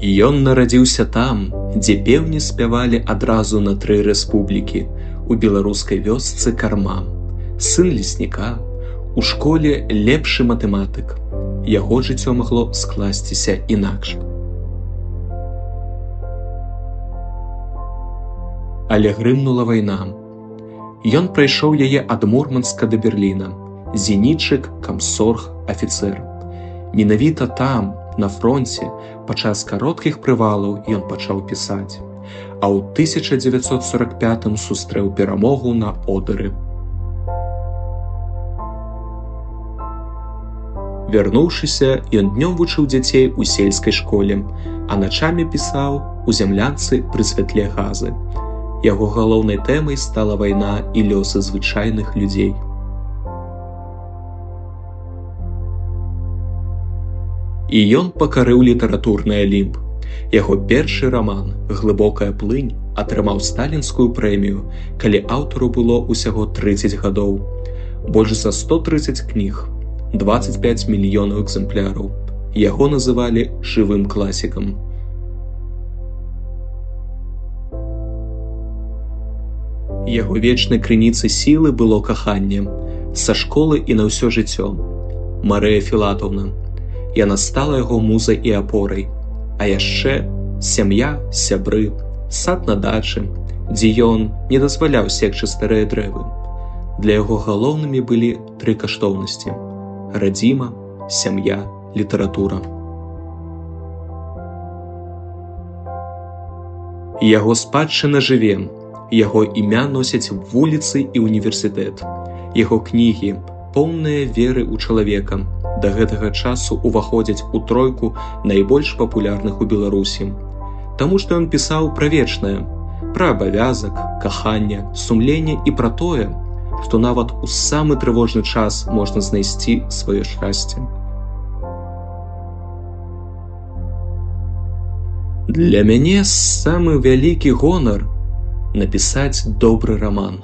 Ён нарадзіўся там, дзе пеўні спявалі адразу на 3 рэспублікі, у беларускай вёсцы Карма. Сын лесніка, у школе лепшы матэматык. Яго жыццё магло скласціся інакш. Але грымнула вайна. Ён прайшоў яе ад Мурманска да Берліна. Зенітчык, камсорг, афіцэр. Менавіта там, на фронце, падчас кароткіх прывалаў ён пачаў пісаць, а ў 1945 сустрэў перамогу на Одары. Вярнуўшыся, ён днём вучыў дзяцей у сельскай школе, а начамі пісаў у зямлянцы пры святле газы. Яго галоўнай тэмай стала вайна і лёсы звычайных людзей. І ён пакарыў літаратурны алімп. Яго першы раман «Глыбокая плынь» атрымаў сталінскую прэмію, калі аўтару было ўсяго 30 гадоў. Больш за 130 кніг, 25 мільёнаў экземпляраў. Яго называлі жывым класікам. Яго вечнай крыніцай сілы было каханне. Са школы і на ўсё жыццё. Марыя Філатаўна. Яна стала яго музай і апорай. А яшчэ сям'я, сябры, сад на дачы, дзе ён не дазваляў секчы старыя дрэвы. Для яго галоўнымі былі 3 каштоўнасці: радзіма, сям'я, літаратура. Яго спадчына жыве, яго імя носяць вуліцы і універсітэт. Яго кнігі, поўныя веры ў чалавека, да гэтага часу уваходзяць у 3 найбольш папулярных у Беларусі. Таму што ён пісаў пра вечнае, пра абавязак, каханне, сумленне і пра тое, што нават у самы трывожны час можна знайсці сваё шчасце. Для мяне самы вялікі гонар напісаць добры раман.